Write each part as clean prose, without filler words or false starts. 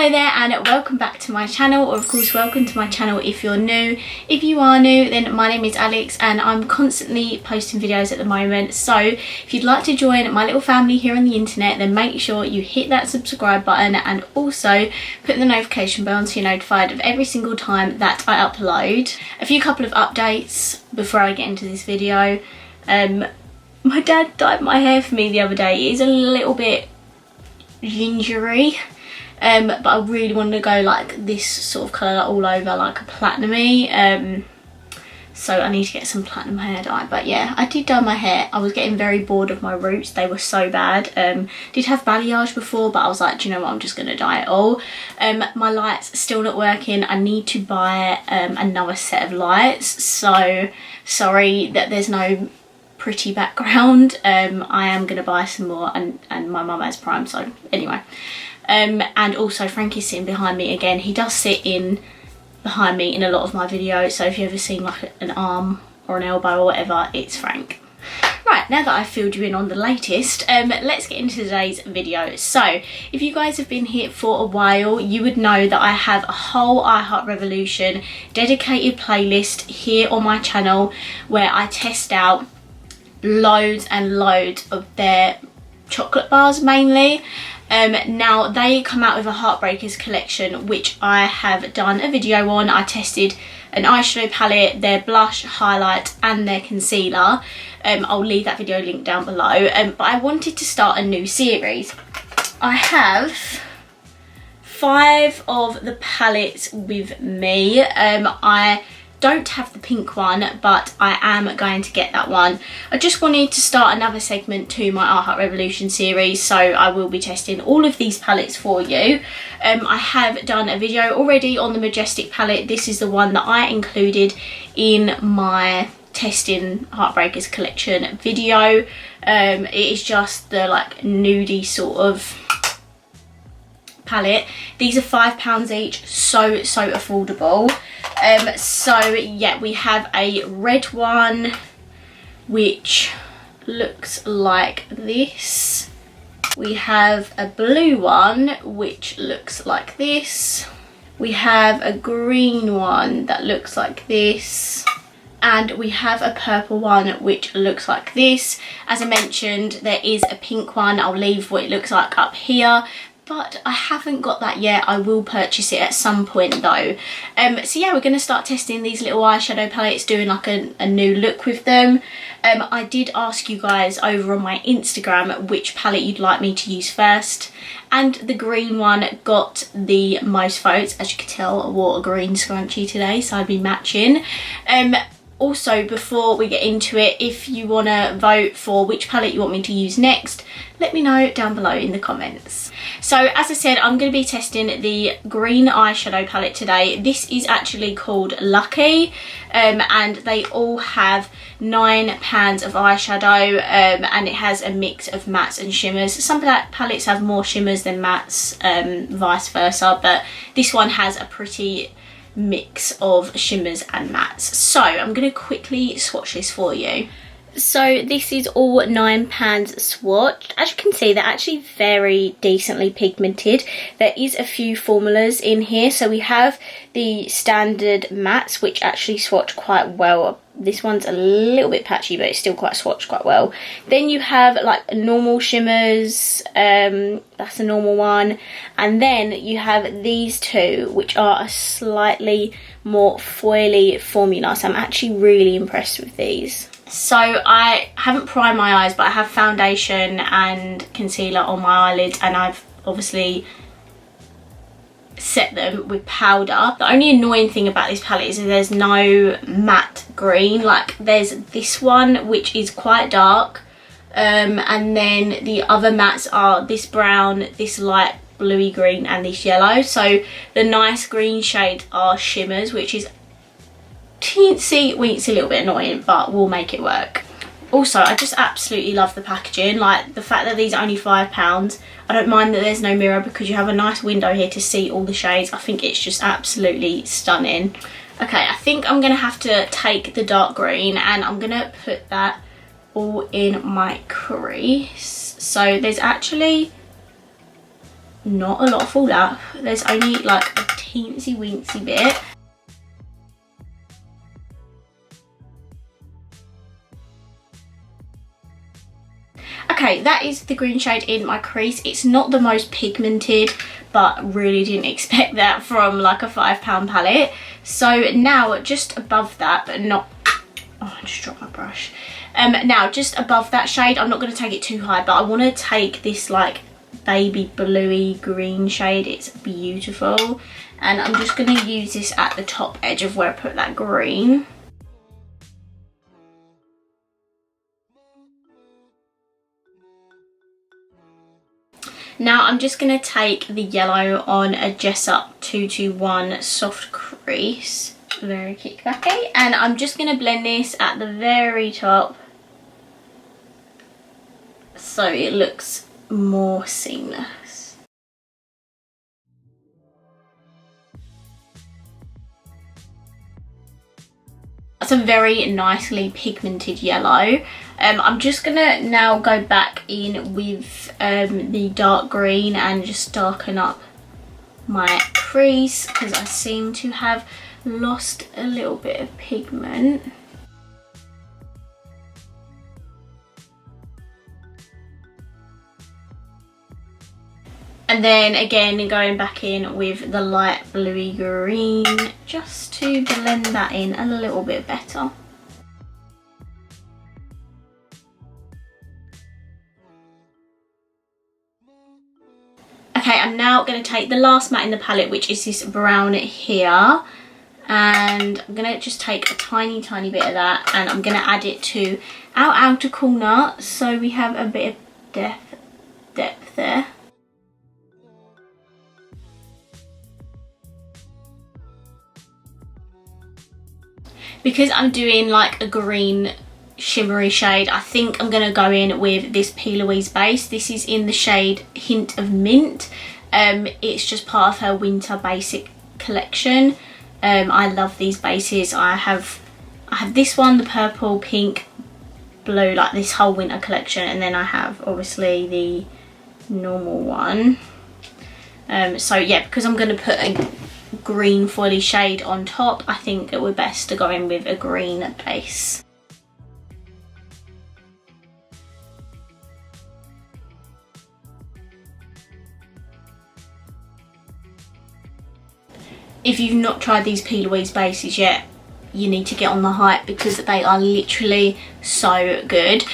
Hello there and welcome back to my channel, or of course welcome to my channel if you're new. If you are new, then my name is Alex and I'm constantly posting videos at the moment, so if you'd like to join my little family here on the internet, then make sure you hit that subscribe button and also put the notification bell on so you're notified of every single time that I upload. A couple of updates before I get into this video. My dad dyed my hair for me the other day. It is a little bit gingery. But I really wanted to go like this sort of colour all over, like a platinumy. So I need to get some platinum hair dye. But yeah, I did dye my hair. I was getting very bored of my roots. They were so bad. Did have balayage before, but I was like, do you know what, I'm just going to dye it all. My lights still not working. I need to buy another set of lights. So sorry that there's no pretty background. I am going to buy some more, and my mum has Prime, so anyway. And also Frankie's sitting behind me again. He does sit in behind me in a lot of my videos, so if you've ever seen like an arm or an elbow or whatever, it's Frank. Right, now that I've filled you in on the latest, let's get into today's video. So if you guys have been here for a while, you would know that I have a whole iHeartRevolution dedicated playlist here on my channel where I test out loads and loads of their chocolate bars mainly. Now they come out with a Heartbreakers collection, which I have done a video on. I tested an eyeshadow palette, their blush, highlight and their concealer. I'll leave that video link down below. But I wanted to start a new series. I have 5 of the palettes with me. I don't have the pink one, but I am going to get that one. I just wanted to start another segment to my iHeartRevolution series, so I will be testing all of these palettes for you. I have done a video already on the Majestic palette. This is the one that I included in my testing Heartbreakers collection video. It is just the like nudie sort of palette. These are £5 each, so affordable. So yeah, we have a red one which looks like this. We have a blue one which looks like this. We have a green one that looks like this. And we have a purple one which looks like this. As I mentioned, there is a pink one. I'll leave what it looks like up here, but I haven't got that yet. I will purchase it at some point though. So yeah, we're going to start testing these little eyeshadow palettes, doing like a new look with them. I did ask you guys over on my Instagram which palette you'd like me to use first, and the green one got the most votes. As you can tell, I wore a green scrunchie today, so I'd be matching. Also, before we get into it, if you want to vote for which palette you want me to use next, let me know down below in the comments. So as I said, I'm going to be testing the green eyeshadow palette today. This is actually called Lucky, and they all have 9 pans of eyeshadow, and it has a mix of mattes and shimmers. Some palettes have more shimmers than mattes, vice versa, but this one has a pretty mix of shimmers and mattes. So I'm going to quickly swatch this for you. So this is all 9 pans swatched. As you can see, they're actually very decently pigmented. There is a few formulas in here. So we have the standard mattes, which actually swatch quite well. This one's a little bit patchy, but it's still quite swatched quite well. Then you have like normal shimmers, that's a normal one. And then you have these two, which are a slightly more foily formula. So I'm actually really impressed with these. So I haven't primed my eyes, but I have foundation and concealer on my eyelids, and I've obviously set them with powder. The only annoying thing about this palette is that there's no matte green. Like there's this one which is quite dark, and then the other mattes are this brown, this light bluey green and this yellow. So the nice green shades are shimmers, which is teensy weensy, a little bit annoying, but we'll make it work. Also, I just absolutely love the packaging. Like the fact that these are only £5. I don't mind that there's no mirror because you have a nice window here to see all the shades. I think it's just absolutely stunning. Okay, I think I'm gonna have to take the dark green and I'm gonna put that all in my crease. So there's actually not a lot of fallout. There's only like a teensy weensy bit. Okay, that is the green shade in my crease. It's not the most pigmented, but really didn't expect that from like a £5 palette. So now just above that, but not, oh, I just dropped my brush. Now just above that shade, I'm not going to take it too high, but I want to take this like baby bluey green shade. It's beautiful, and I'm just going to use this at the top edge of where I put that green. Now I'm just going to take the yellow on a Jessup 221 soft crease, very kickbacky, and I'm just going to blend this at the very top so it looks more seamless. That's a very nicely pigmented yellow. I'm just gonna now go back in with the dark green and just darken up my crease because I seem to have lost a little bit of pigment. And then again going back in with the light bluey green just to blend that in a little bit better. Okay, I'm now going to take the last matte in the palette, which is this brown here, and I'm going to just take a tiny bit of that, and I'm going to add it to our outer corner so we have a bit of depth there. Because I'm doing like a green shimmery shade, I think I'm going to go in with this P. Louise base. This is in the shade Hint of Mint. It's just part of her winter basic collection. I love these bases. I have this one, the purple, pink, blue, like this whole winter collection, and then I have obviously the normal one. So yeah, because I'm going to put a green foily shade on top, I think it would be best to go in with a green base. If you've not tried these P. Louise bases yet, you need to get on the hype because they are literally so good.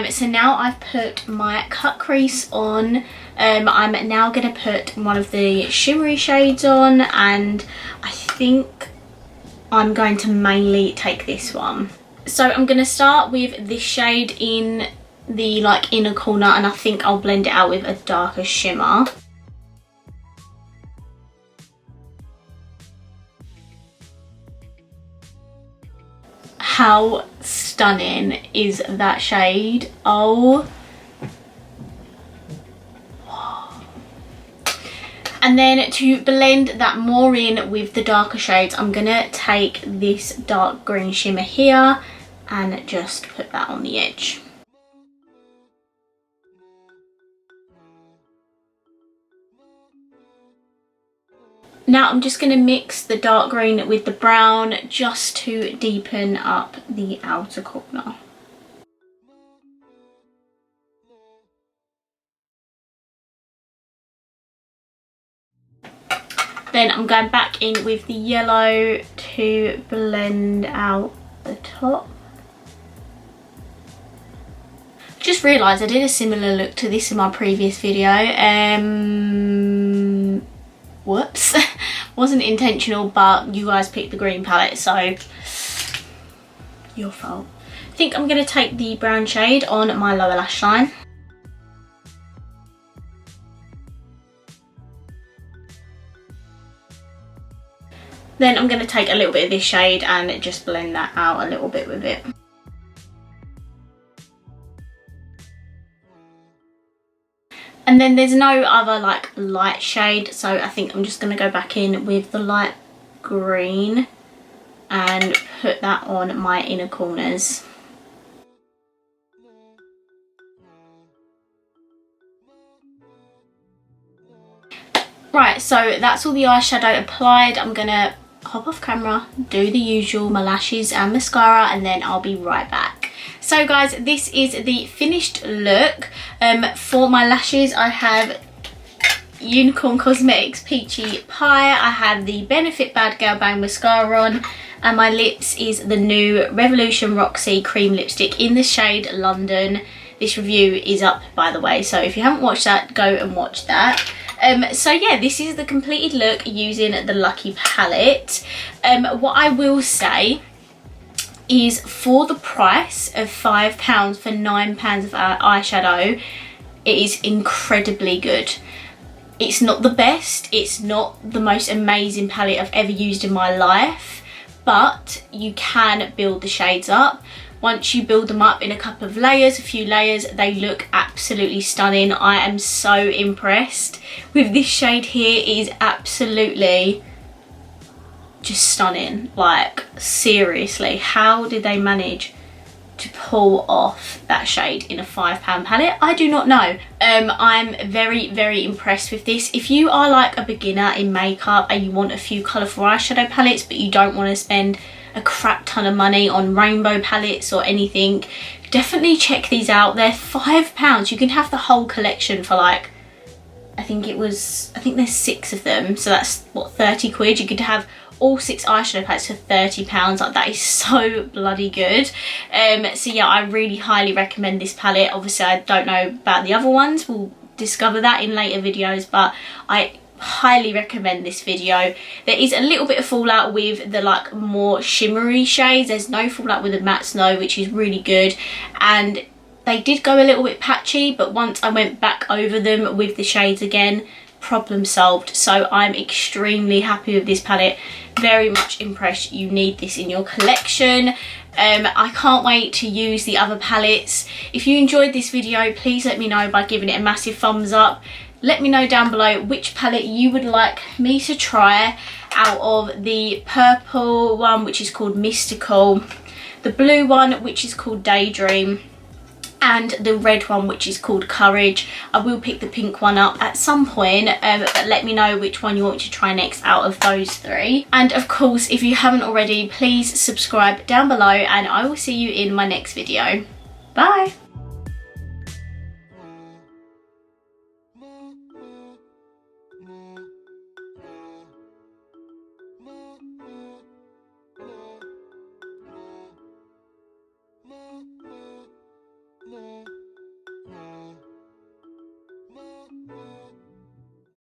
So now I've put my cut crease on. I'm now going to put one of the shimmery shades on, and I think I'm going to mainly take this one. So I'm going to start with this shade in the like inner corner, and I think I'll blend it out with a darker shimmer. How stunning is that shade? Oh. And then to blend that more in with the darker shades, I'm gonna take this dark green shimmer here and just put that on the edge. Now I'm just going to mix the dark green with the brown just to deepen up the outer corner. Then I'm going back in with the yellow to blend out the top. Just realised I did a similar look to this in my previous video. Whoops. Wasn't intentional, but you guys picked the green palette, so your fault. I think I'm going to take the brown shade on my lower lash line. Then I'm going to take a little bit of this shade and just blend that out a little bit with it. And then there's no other like light shade, so I think I'm just going to go back in with the light green and put that on my inner corners. Right, so that's all the eyeshadow applied. I'm gonna hop off camera, do the usual, my lashes and mascara, and then I'll be right back. So guys, this is the finished look. For my lashes, I have Unicorn Cosmetics Peachy Pie. I have the Benefit Bad Girl Bang mascara on, and my lips is the new Revolution Roxy cream lipstick in the shade London. This review is up, by the way, so if you haven't watched that, go and watch that. So yeah, this is the completed look using the Lucky palette. What I will say is, for the price of £5 for £9 of eyeshadow, it is incredibly good. It's not the best, it's not the most amazing palette I've ever used in my life, but you can build the shades up. Once you build them up in a couple of layers, a few layers, they look absolutely stunning. I am so impressed with this shade here. It is absolutely just stunning. Like, seriously, how did they manage to pull off that shade in a £5 palette? I do not know. I'm very, very impressed with this. If you are like a beginner in makeup and you want a few colourful eyeshadow palettes but you don't want to spend a crap ton of money on rainbow palettes or anything, definitely check these out. They're £5. You can have the whole collection for like, I think there's 6 of them, so that's what, 30 quid. You could have all 6 eyeshadow palettes for £30. Like, that is so bloody good. So yeah, I really highly recommend this palette. Obviously I don't know about the other ones, we'll discover that in later videos, but I highly recommend this video. There is a little bit of fallout with the like more shimmery shades. There's no fallout with the mattes though, which is really good, and they did go a little bit patchy, but once I went back over them with the shades again, problem solved. So I'm extremely happy with this palette, very much impressed. You need this in your collection. I can't wait to use the other palettes. If you enjoyed this video, please let me know by giving it a massive thumbs up. Let me know down below which palette you would like me to try out of the purple one, which is called Mystical, the blue one, which is called Daydream, and the red one, which is called Courage. I will pick the pink one up at some point, but let me know which one you want me to try next out of those 3. And of course, if you haven't already, please subscribe down below, and I will see you in my next video. Bye!